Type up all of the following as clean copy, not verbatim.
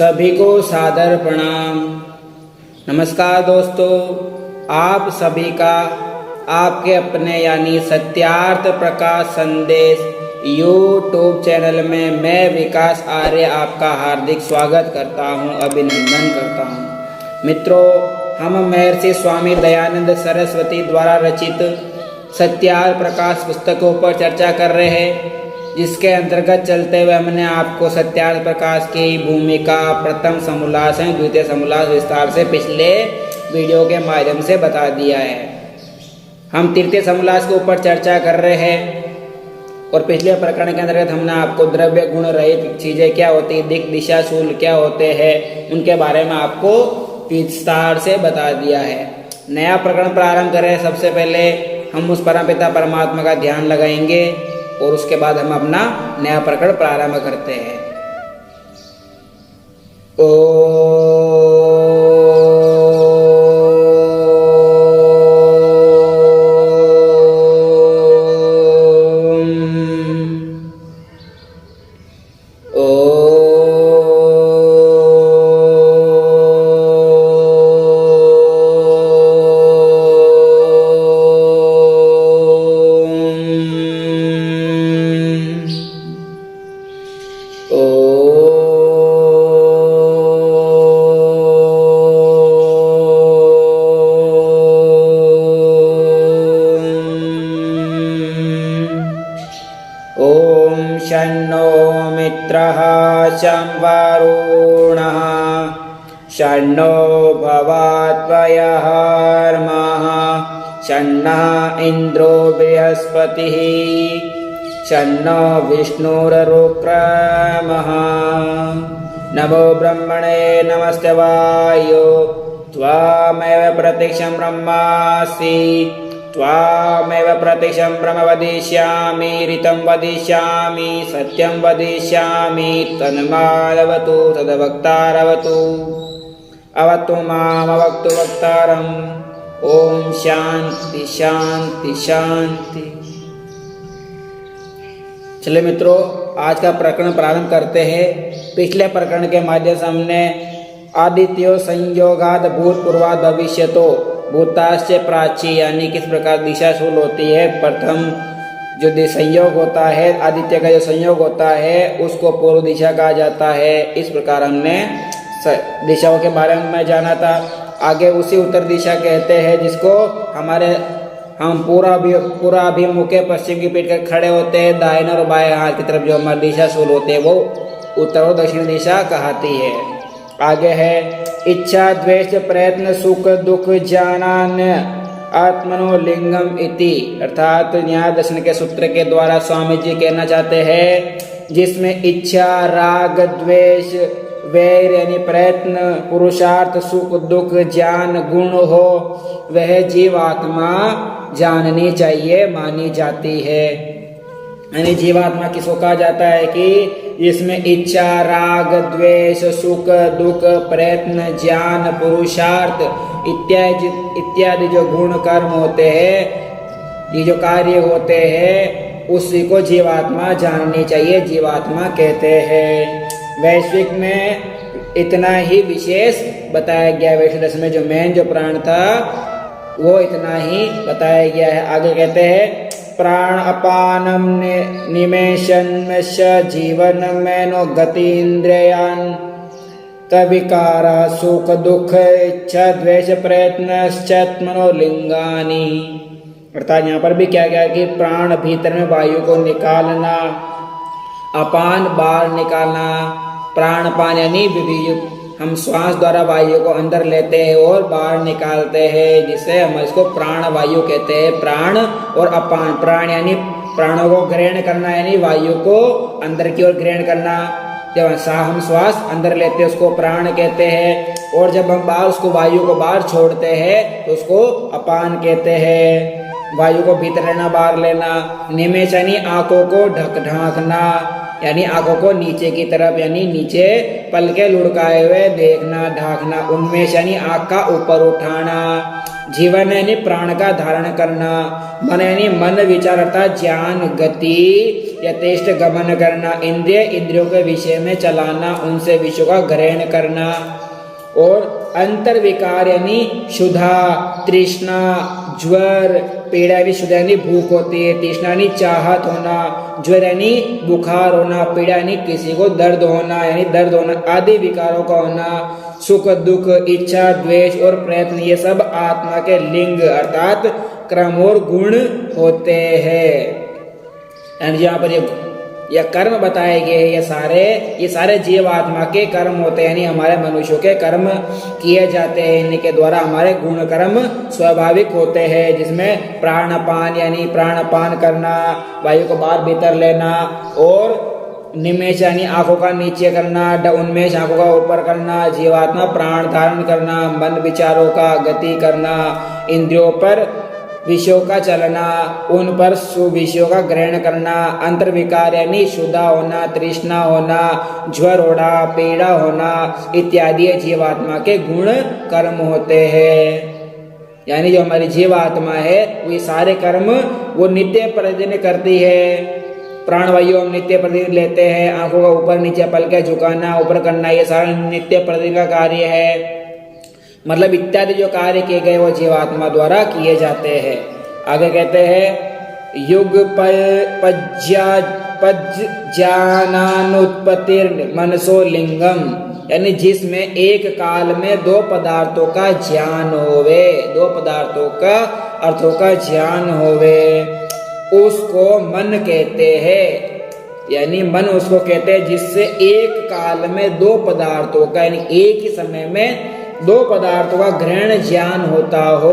सभी को सादर प्रणाम। नमस्कार दोस्तों, आप सभी का आपके अपने यानी सत्यार्थ प्रकाश संदेश यूट्यूब चैनल में मैं विकास आर्य आपका हार्दिक स्वागत करता हूं, अभिनंदन करता हूं। मित्रों, हम महर्षि स्वामी दयानंद सरस्वती द्वारा रचित सत्यार्थ प्रकाश पुस्तकों पर चर्चा कर रहे हैं, जिसके अंतर्गत चलते हुए हमने आपको सत्यार्थ प्रकाश की भूमिका, प्रथम समोल्लास है, द्वितीय समोल्लास विस्तार से पिछले वीडियो के माध्यम से बता दिया है। हम तृतीय समोल्लास के ऊपर चर्चा कर रहे हैं और पिछले प्रकरण के अंतर्गत हमने आपको द्रव्य गुण रहित चीजें क्या होती है, दिक् दिशा शूल क्या होते हैं, उनके बारे में आपको विस्तार से बता दिया है। नया प्रकरण प्रारंभ करें, सबसे पहले हम उस परमपिता परमात्मा का ध्यान लगाएंगे और उसके बाद हम अपना नया प्रकरण प्रारंभ करते हैं। शन्नो मित्रः शं वरुणः शन्नो भवत्वयहर्मः शन्नः इन्द्रो बृहस्पतिः शन्नो विष्णुरुक्रमः। नमो ब्रह्मणे नमस्ते वायो त्वामेव प्रत्यक्षं ब्रह्मासि त्वामेव प्रत्यक्षं ब्रह्म वदिष्यामि, ऋतं वदिष्यामि, सत्यं वदिष्यामि, तन्मादवतु तद्वक्तारवतु अवतु मामवक्तु वक्तारम्। ओम शांति शांति शांति। चलिए मित्रों, आज का प्रकरण प्रारंभ करते हैं। पिछले प्रकरण के माध्यम से हमने आदित्यो संयोगाद भूतपूर्वाद भविष्यतो भूताश्च प्राची यानी किस प्रकार दिशाशूल होती है। प्रथम जो संयोग होता है, आदित्य का जो संयोग होता है उसको पूर्व दिशा कहा जाता है। इस प्रकार हमने दिशाओं के बारे में जाना था। आगे उसी उत्तर दिशा कहते हैं जिसको हम पूरा अभिमुखे पश्चिम की पीठ कर खड़े होते हैं। दाहिने और बाएं हाथ की तरफ जो हमारी दिशाशूल होते हैं वो उत्तर और दक्षिण दिशा कहती है। आगे है इच्छा द्वेष प्रयत्न सुख दुख ज्ञानान आत्मनो लिंगम इति, अर्थात न्याय दर्शन के सूत्र के द्वारा स्वामी जी कहना चाहते हैं जिसमें इच्छा राग द्वेष वैर यानी प्रयत्न पुरुषार्थ सुख दुख ज्ञान गुण हो वह जीवात्मा जाननी चाहिए, मानी जाती है। यानी जीवात्मा किसको कहा जाता है कि इसमें इच्छा राग द्वेष सुख दुख प्रयत्न ज्ञान पुरुषार्थ इत्यादि जो गुण कर्म होते हैं, ये जो कार्य होते हैं, उसी को जीवात्मा जाननी चाहिए, जीवात्मा कहते हैं। वैश्विक में इतना ही विशेष बताया गया, वैश्विक दर्शन में जो मेन जो प्राण था वो इतना ही बताया गया है। आगे कहते हैं प्राण अपानम निमेषन्मश जीवन मैनो गति इंद्रियान तविकारा सुख दुख इच्छा द्वेष प्रयत्नश्चत्मनो लिंगानी। अर्थात यहाँ पर भी क्या गया कि प्राण भीतर में वायु को निकालना, अपान बाहर निकालना, प्राण पान यानी हम श्वास द्वारा वायु को अंदर लेते हैं और बाहर निकालते हैं, जिसे हम इसको प्राण वायु कहते हैं। प्राण और अपान, प्राण यानी प्राणों को ग्रहण करना यानी वायु को अंदर की ओर ग्रहण करना। जब हम श्वास अंदर लेते हैं उसको प्राण कहते हैं, और जब हम बाहर उसको वायु को बाहर छोड़ते हैं तो उसको अपान कहते हैं। वायु को भीतर लेना बाहर लेना। निमेष यानी आंखों को ढांकना, यानी आंखों को नीचे की तरफ यानी नीचे पलके लुढ़काए हुए देखना ढाकना। उन्मेष यानी आंख का ऊपर उठाना। जीवन यानी प्राण का धारण करना। मन यानी मन विचार अर्थात ज्ञान गति यथेष्ट गमन करना। इंद्रिय इंद्रियों के विषय में चलाना उनसे विषयों का ग्रहण करना। और अंतर विकार यानी क्षुधा तृष्णा ज्वर पीड़ा यानी क्षुधा यानी भूख होती है। तृष्णा यानी चाहत होना। ज्वर यानी बुखार होना। पीड़ा यानी किसी को दर्द होना यानी दर्द होना आदि विकारों का होना। सुख दुख इच्छा द्वेष और प्रयत्न ये सब आत्मा के लिंग अर्थात क्रम और गुण होते हैं। एंड यहाँ पर यह कर्म बताए गए ये सारे जीव आत्मा के कर्म होते हैं यानी हमारे मनुष्यों के कर्म किए जाते हैं। इनके द्वारा हमारे गुण कर्म स्वाभाविक होते हैं जिसमें प्राणपान यानी प्राणपान करना वायु को बाहर भीतर लेना। और निमेष यानी आंखों का नीचे करना। उन्मेष आंखों का ऊपर करना। जीवात्मा प्राण धारण करना। मन विचारों का गति करना। इंद्रियों पर विषयों का चलना उन पर सुविषयों का ग्रहण करना। अंतर विकार यानी क्षुधा होना तृष्णा होना ज्वर होना पीड़ा होना इत्यादि जीवात्मा के गुण कर्म होते हैं। यानी जो हमारी जीवात्मा है वो सारे कर्म वो नित्य प्रतिदिन करती है। प्राणवायु हम नित्य प्रतिदिन लेते हैं। आंखों का ऊपर नीचे पलके झुकाना ऊपर करना ये सारा नित्य प्रतिदिन का कार्य है। मतलब इत्यादि जो कार्य किए गए वो जीवात्मा द्वारा किए जाते हैं। आगे कहते हैं युग पज्जानानुत्पत्तिर मनसो लिंगम यानी जिसमें एक काल में दो पदार्थों का ज्ञान होवे दो पदार्थों का अर्थों का ज्ञान होवे उसको मन कहते हैं। यानी मन उसको कहते हैं जिससे एक काल में दो पदार्थों का यानी एक ही समय में दो पदार्थों का ग्रहण ज्ञान होता हो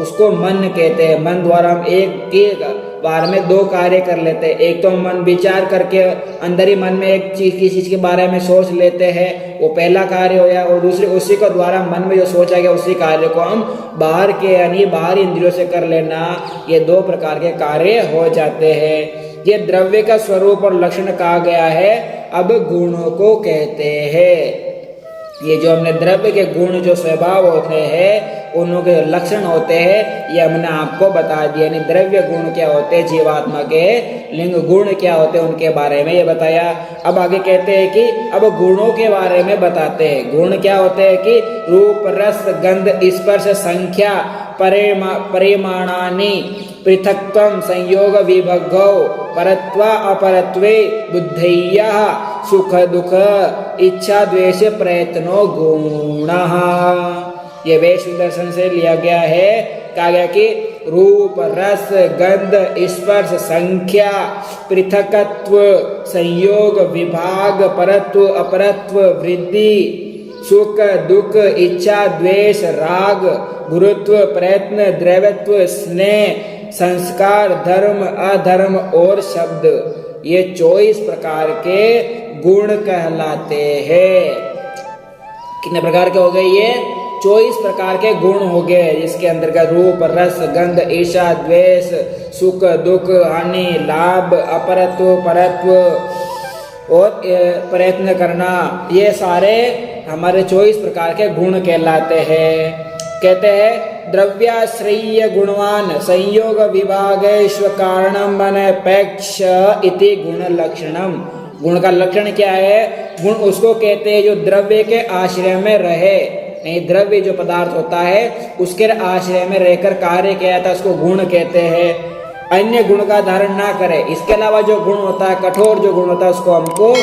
उसको मन कहते हैं। मन द्वारा हम एक बार में दो कार्य कर लेते हैं। एक तो हम मन विचार करके अंदर ही मन में एक चीज किसी चीज के बारे में सोच लेते हैं वो पहला कार्य हो गया। और दूसरे उसी को द्वारा मन में जो सोचा गया उसी कार्य को हम बाहर के यानी बाहर इंद्रियों से कर लेना ये दो प्रकार के कार्य हो जाते हैं। ये द्रव्य का स्वरूप और लक्षण कहा गया है। अब गुणों को कहते हैं। ये जो हमने द्रव्य के गुण जो स्वभाव होते हैं उनके लक्षण होते हैं ये हमने आपको बता दिया। यानी द्रव्य गुण क्या होते हैं जीवात्मा के लिंग गुण क्या होते हैं उनके बारे में ये बताया। अब आगे कहते हैं कि अब गुणों के बारे में बताते हैं। गुण क्या होते हैं कि रूप रस गंध स्पर्श संख्या परिमाणानि पृथक्त्वं संयोग विभगौ परत्व अपरत्वे बुद्धय्यः सुख दुख इच्छा द्वेष प्रयत्नो गुणः। ये वेश दर्शन से लिया गया है। कहा गया कि रूप रस गंध स्पर्श संख्या पृथकत्व संयोग विभाग परत्व अपरत्व वृद्धि सुख दुख इच्छा द्वेष राग गुरुत्व प्रयत्न द्रव्यत्व स्नेह संस्कार धर्म अधर्म और शब्द ये 24 प्रकार के गुण कहलाते हैं। कितने प्रकार के हो गए ये 24 प्रकार के गुण हो गए जिसके अंतर्गत रूप रस गंध ईर्षा द्वेष सुख दुख हानि लाभ अपरत्व परत्व और प्रयत्न करना ये सारे हमारे 24 प्रकार के गुण कहलाते हैं। कहते हैं द्रव्याश्रय गुणवान संयोग विभागेश्व कारणम अनपेक्ष इति गुण लक्षणम। गुण का लक्षण क्या है? गुण उसको कहते हैं जो द्रव्य के आश्रय में रहे। नहीं द्रव्य जो पदार्थ होता है उसके आश्रय में रहकर कार्य किया जाता है उसको गुण कहते हैं। अन्य गुण का धारण ना करे। इसके अलावा जो गुण होता है कठोर जो गुण होता है उसको हमको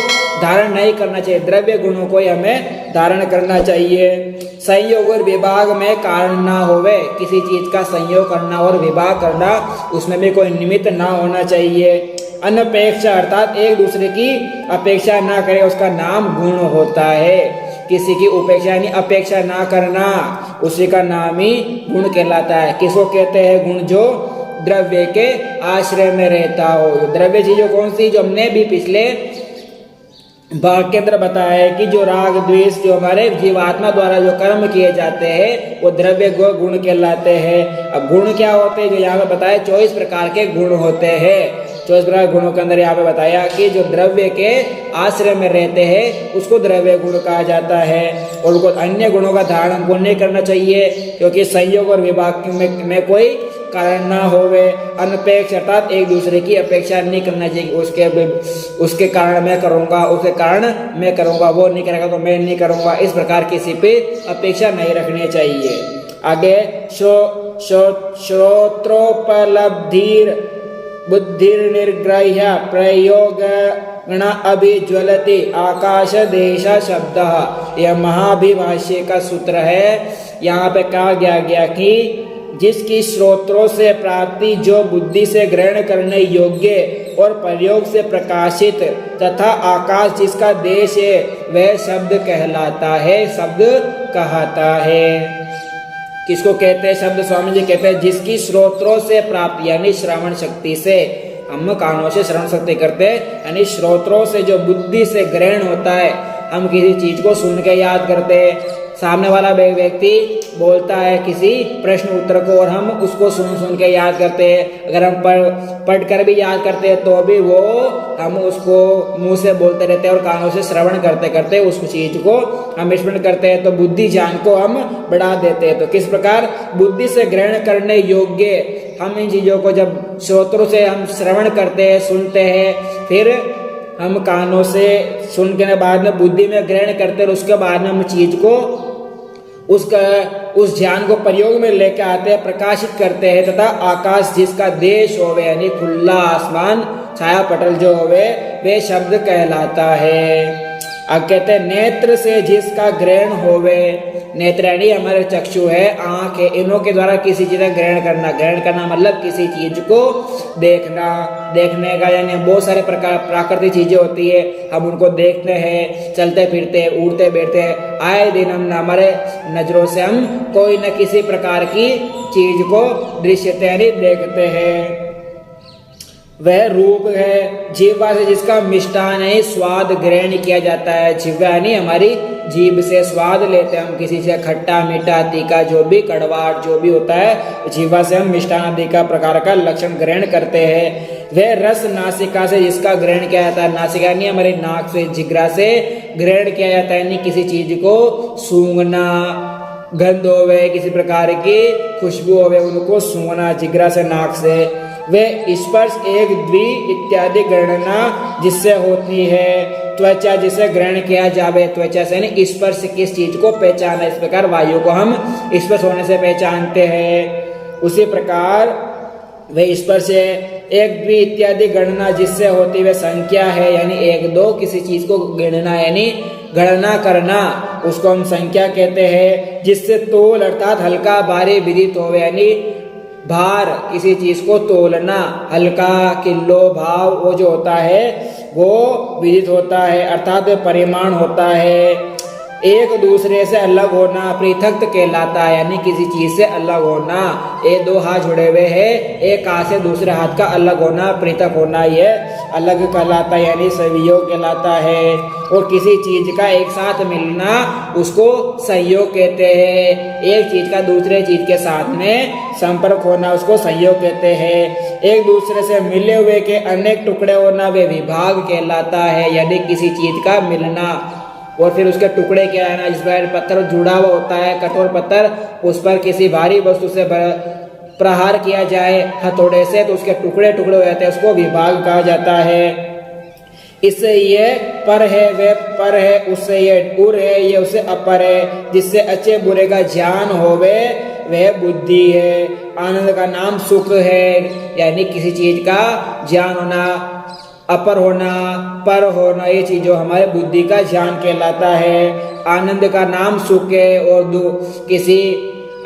धारण नहीं करना चाहिए। द्रव्य गुणों को हमें धारण करना चाहिए। संयोग और विभाग में कारण ना होवे। किसी चीज का संयोग करना और विभाग करना उसमें भी कोई निमित्त ना होना चाहिए। अनपेक्षा अर्थात एक दूसरे की अपेक्षा ना करे उसका नाम गुण होता है। किसी की उपेक्षा यानी अपेक्षा ना करना उसी का नाम ही गुण कहलाता है। किसको कहते हैं गुण? जो द्रव्य के आश्रय में रहता हो। द्रव्य चीजों कौन सी जो हमने भी पिछले भाग के अंदर बताया है कि जो राग द्वेष जो हमारे जीवात्मा द्वारा जो कर्म किए जाते हैं वो द्रव्य गुण कहलाते हैं। अब गुण क्या होते हैं जो यहाँ पे बताया 24 प्रकार के गुण होते हैं। तो इस प्रकार गुणों के अंदर यहाँ पे बताया कि जो द्रव्य के आश्रय में रहते हैं उसको द्रव्य गुण कहा जाता है, और उनको अन्य गुणों का धारण हमको नहीं करना चाहिए, क्योंकि संयोग और विभाग में कोई कारण ना होवे। अनपेक्ष अर्थात एक दूसरे की अपेक्षा नहीं करना चाहिए, उसके कारण मैं करूंगा, उसके कारण मैं करूंगा, वो नहीं करेगा तो मैं नहीं करूंगा, इस प्रकार किसी पे अपेक्षा नहीं रखनी चाहिए। आगे श्रोत्रोपलब्धिर बुद्धिर्निर्ग्रह्य प्रयोगण अभिज्वलति आकाश देश शब्दः, यह महाभिभाष्य का सूत्र है। यहाँ पे कहा गया कि जिसकी श्रोत्रों से प्राप्ति जो बुद्धि से ग्रहण करने योग्य और प्रयोग से प्रकाशित तथा आकाश जिसका देश है वह शब्द कहलाता है, शब्द कहता है। किसको कहते हैं शब्द? स्वामी जी कहते हैं जिसकी श्रोत्रों से प्राप्ति यानी श्रवण शक्ति से, हम कानों से श्रवण शक्ति करते हैं, यानी श्रोत्रों से जो बुद्धि से ग्रहण होता है, हम किसी चीज को सुन के याद करते हैं। सामने वाला व्यक्ति बोलता है किसी प्रश्न उत्तर को और हम उसको सुन के याद करते हैं। अगर हम पढ़ कर भी याद करते हैं तो भी वो हम उसको मुंह से बोलते रहते हैं और कानों से श्रवण करते करते उस चीज को हम स्मरण करते हैं, तो बुद्धि ज्ञान को हम बढ़ा देते हैं। तो किस प्रकार बुद्धि से ग्रहण करने योग्य हम इन चीजों को जब श्रोत्रों से हम श्रवण करते हैं, सुनते हैं, फिर हम कानों से सुन के बाद में बुद्धि में ग्रहण करते हैं, उसके बाद में हम चीज को उस ज्ञान को प्रयोग में लेकर आते हैं, प्रकाशित करते हैं, तथा आकाश जिसका देश होवे यानी खुला आसमान छाया पटल जो होवे वे शब्द कहलाता है। अब कहते हैं नेत्र से जिसका ग्रहण होवे, नेत्र यानी हमारे चक्षु है, आंख है, इन्हों के द्वारा किसी चीज का ग्रहण करना मतलब किसी चीज को देखना। देखने का यानी बहुत सारे प्रकार प्राकृतिक चीजें होती है, हम उनको देखते हैं, चलते फिरते उड़ते बैठते हैं, आए दिन हम हमारे नजरों से हम कोई न किसी प्रकार की चीज को दृश्यते यानी देखते हैं। वह रूप है जीवा से जिसका मिष्टान है स्वाद ग्रहण किया जाता है। जीवा यानी हमारी जीभ से स्वाद लेते हैं हम किसी से, खट्टा मीठा तीखा जो भी कड़वाहट जो भी होता है, जीवा से हम मिष्टान आदि का प्रकार का लक्षण ग्रहण करते हैं। वह रस नासिका से जिसका ग्रहण किया जाता है, नासिका यानी हमारे नाक से जिग्रा से ग्रहण किया जाता है, यानी किसी चीज को सूंघना, गंध होवे, किसी प्रकार की खुशबू होवे, उनको सूंघना जिग्रा से नाक से। वे स्पर्श एक द्वि इत्यादि गणना जिससे होती है। त्वचा जिसे ग्रहण किया जावे, त्वचा से यानी स्पर्श किस चीज को पहचाना, इस प्रकार वायु को हम स्पर्श होने से पहचानते हैं। उसी प्रकार वे स्पर्श एक द्वि इत्यादि गणना जिससे होती वे संख्या है, यानी एक दो किसी चीज को गिनना यानी गणना करना, उसको हम संख्या कहते हैं। जिससे तोल अर्थात हल्का भारी विदित होवे, यानी भार किसी चीज को तोलना, हल्का किलो भाव वो जो होता है वो विदित होता है, अर्थात परिमाण होता है। एक दूसरे से अलग होना पृथक कहलाता है, यानी किसी चीज से अलग होना। ये दो हाथ जुड़े हुए हैं, एक हाथ से दूसरे हाथ का अलग होना, पृथक होना, ये अलग कहलाता है यानी संयोग कहलाता है। और किसी चीज का एक साथ मिलना उसको संयोग कहते हैं। एक चीज का दूसरे चीज के साथ में संपर्क होना उसको संयोग कहते हैं। एक दूसरे से मिले हुए के अनेक टुकड़े होना वे विभाग कहलाता है, यानी किसी चीज का मिलना और फिर उसके टुकड़े क्या है ना, जिस पर पत्थर जुड़ा हुआ होता है, कठोर पत्थर, उस पर किसी भारी वस्तु से प्रहार किया जाए हथौड़े से तो उसके टुकड़े टुकड़े हो जाते हैं, उसको विभाग कहा जाता है। इससे ये पर है, वे पर है, उससे ये उर है, ये उससे अपर है। जिससे अच्छे बुरे का ज्ञान होवे वह बुद्धि है। आनंद का नाम सुख है, यानी किसी चीज का ज्ञान होना, अपर होना, पर होना, ये चीज जो हमारे बुद्धि का ज्ञान कहलाता है। आनंद का नाम सुख है और किसी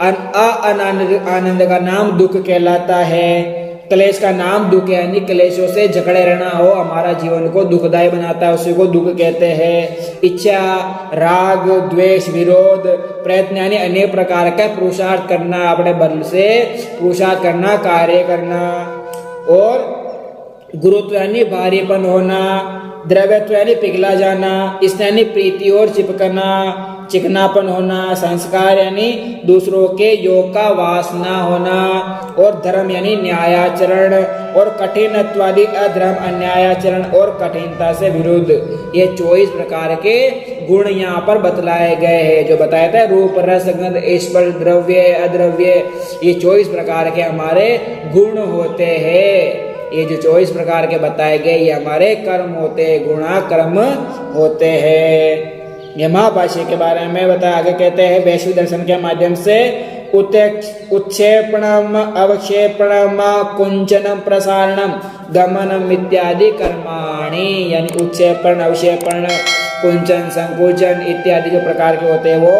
आनंद का नाम दुख कहलाता है। क्लेश का नाम दुख है, यानी क्लेशों से झगड़े रहना हो हमारा जीवन को दुखदायी बनाता है, उसी को दुख कहते हैं। इच्छा, राग, द्वेष, विरोध, प्रयत्न यानी अनेक प्रकार का पुरुषार्थ करना, अपने बल से पुरुषार्थ करना, कार्य करना। और गुरुत्व यानी भारीपन होना, द्रव्यत्व यानी पिघला जाना, स्नेह यानी प्रीति और चिपकना, चिकनापन होना, संस्कार यानी दूसरों के योग का वासना होना, और धर्म यानी न्यायाचरण, और कठिनत्वादि अधर्म अन्यायाचरण और कठिनता से विरुद्ध। ये 24 प्रकार के गुण यहाँ पर बतलाए गए हैं। जो बताया था रूप रस गंध स्पर्श द्रव्य अद्रव्य, ये 24 प्रकार के हमारे गुण होते हैं। ये जो 24 प्रकार के बताए गए ये हमारे कर्म होते हैं, गुणा कर्म होते हैं। ये महाभाष्य के बारे में बताया, आगे कहते हैं वैश्विक दर्शन के माध्यम से उत्क्षेपणम अवक्षेपणम कुंचनम प्रसारणम गमनम इत्यादि कर्माणि, यानी उत्क्षेपण अवक्षेपण कुंचन संकुचन इत्यादि जो प्रकार के होते हैं वो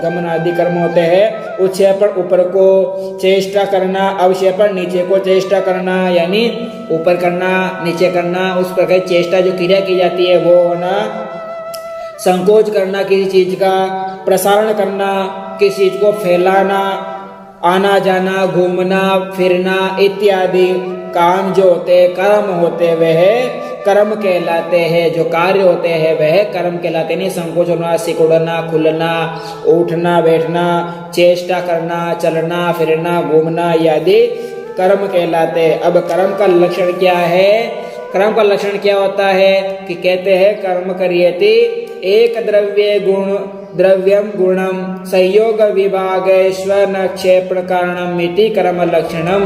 गमन आदि कर्म होते हैं। उत्क्षेपण ऊपर को चेष्टा करना, अवक्षेपण नीचे को चेष्टा करना, यानी ऊपर करना नीचे करना, उस प्रकार चेष्टा जो क्रिया की जाती है वो होना। संकोच करना किसी चीज का, प्रसारण करना किसी चीज को फैलाना, आना जाना घूमना फिरना इत्यादि काम जो होते हैं कर्म होते वह कर्म कहलाते हैं। जो कार्य होते हैं वह कर्म कहलाते नहीं। संकोच होना, सिकुड़ना, खुलना, उठना बैठना, चेष्टा करना, चलना फिरना, घूमना आदि कर्म कहलाते हैं। अब कर्म का लक्षण क्या है? कर्म का लक्षण क्या होता है कि कहते हैं कर्म करियति एक द्रव्य गुण द्रव्यम गुणम संयोग विभागेश्वर क्षेपण कारणम इति कर्म लक्षणम।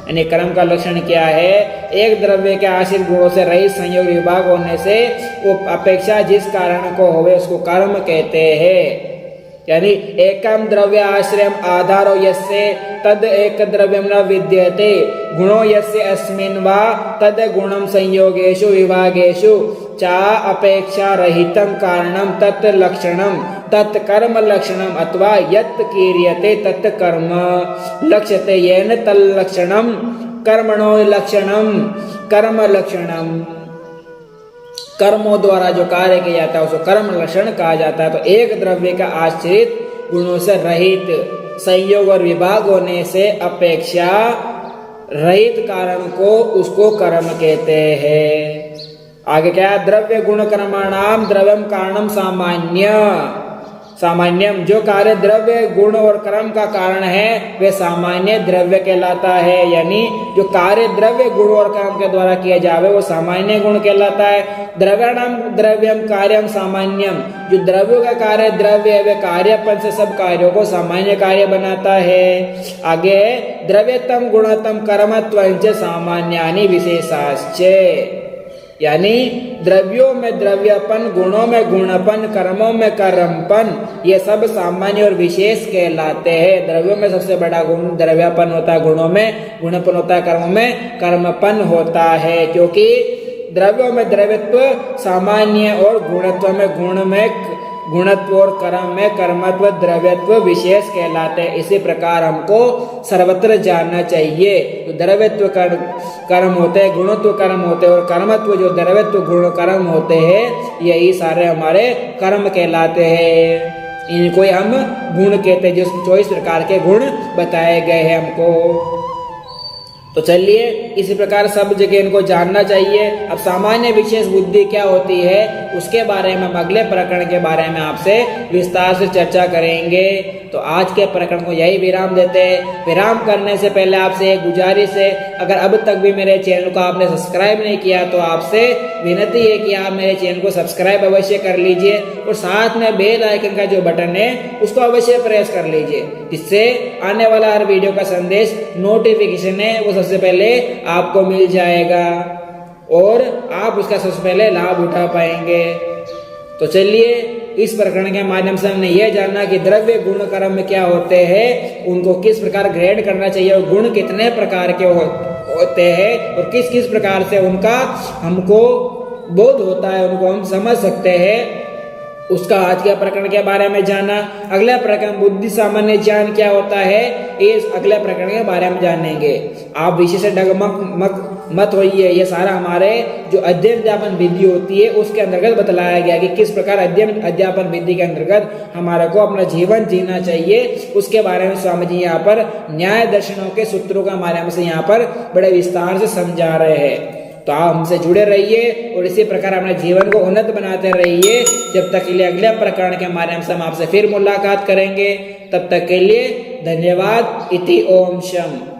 यानी कर्म का लक्षण क्या है? एक द्रव्य के आश्रित गुणों से रहित संयोग विभाग होने से वो अपेक्षा जिस कारण को होवे उसको कर्म कहते हैं। यानी एकम द्रव्य आश्रयम आधारो यस्य तद एक द्रव्यम न विद्यते गुणो यस्य अस्मिन् वा तद गुणम संयोगेषु विभागेषु चा अपेक्षा रहितं कारणम तत् लक्षणम तत् कर्म लक्षणम अथवा यत् क्रियते तत् कर्म लक्ष्यते येन तल लक्षणम कर्मणो लक्षणम कर्म लक्षणम। कर्मों द्वारा जो कार्य किया जाता है उसको कर्म लक्षण कहा जाता है। तो एक द्रव्य का आश्रित गुणों से रहित संयोग और विभाग होने से अपेक्षा रहित कारण को उसको कर्म कहते हैं। आगे क्या है? द्रव्य गुण कर्माणाम द्रव्यम कारणम सामान्य सामान्यम। जो कार्य द्रव्य गुण और कर्म का कारण है वे सामान्य द्रव्य कहलाता है। यानी जो कार्य द्रव्य गुण और कर्म के द्वारा किया जावे वो सामान्य गुण कहलाता है। द्रव्याणाम द्रव्यम कार्यम सामान्यम। जो द्रव्यों का कार्य द्रव्य है वे कार्यपन से सब कार्यों को सामान्य कार्य बनाता है। आगे द्रव्यतम गुणतम कर्मत्वंच सामान्यानि विशेषाश्च। यानी द्रव्यों में द्रव्यपन, गुणों में गुणपन, कर्मों में कर्मपन, ये सब सामान्य और विशेष कहलाते हैं। द्रव्यों में सबसे बड़ा गुण द्रव्यपन होता है, गुणों में गुणपन होता है, कर्मों में कर्मपन होता है। क्योंकि द्रव्यों में द्रव्यत्व सामान्य और गुणत्व में गुण में गुणत्व और कर्म में कर्मत्व द्रव्यत्व विशेष कहलाते हैं। इसी प्रकार हमको सर्वत्र जानना चाहिए। तो द्रव्यत्व कर्म होते हैं, गुणत्व कर्म होते हैं और कर्मत्व जो द्रव्यत्व गुण कर्म होते हैं यही सारे हमारे कर्म कहलाते हैं। इनको हम गुण कहते हैं। जो 24 प्रकार के गुण बताए गए हैं हमको। तो चलिए इसी प्रकार सब जगह इनको जानना चाहिए। अब सामान्य विशेष बुद्धि क्या होती है उसके बारे में हम अगले प्रकरण के बारे में आपसे विस्तार से चर्चा करेंगे। तो आज के प्रकरण को यही विराम देते हैं। विराम करने से पहले आपसे एक गुजारिश है, अगर अब तक भी मेरे चैनल को आपने सब्सक्राइब नहीं किया तो आपसे विनती है कि आप मेरे चैनल को सब्सक्राइब अवश्य कर लीजिए और साथ में बेल आइकन का जो बटन है उसको अवश्य प्रेस कर लीजिए, जिससे आने वाला हर वीडियो का संदेश नोटिफिकेशन है वो सबसे पहले आपको मिल जाएगा और आप उसका सबसे पहले लाभ उठा पाएंगे। तो चलिए इस प्रकरण के माध्यम से हमने यह जाना कि द्रव्य गुण कर्म में क्या होते हैं, उनको किस प्रकार ग्रेड करना चाहिए और गुण कितने प्रकार के होते हैं और किस किस प्रकार से उनका हमको बोध होता है, उनको हम समझ सकते हैं, उसका आज के प्रकरण के बारे में जाना। अगला प्रकरण बुद्धि सामान्य ज्ञान क्या होता है इस अगले प्रकरण के बारे में जानेंगे। आप विषय से डगमग मत होइए। ये सारा हमारे जो अध्ययन अध्यापन विधि होती है उसके अंतर्गत बतलाया गया कि किस प्रकार अध्ययन अध्यापन विधि के अंतर्गत हमारे को अपना जीवन जीना चाहिए। उसके बारे में स्वामी जी यहाँ पर न्याय दर्शनों के सूत्रों के माध्यम से यहाँ पर बड़े विस्तार से समझा रहे हैं। तो आप हमसे जुड़े रहिए और इसी प्रकार अपने जीवन को उन्नत बनाते रहिए। जब तक के लिए अगले प्रकरण के माध्यम से हम आपसे फिर मुलाकात करेंगे, तब तक के लिए धन्यवाद। इति ओम शम।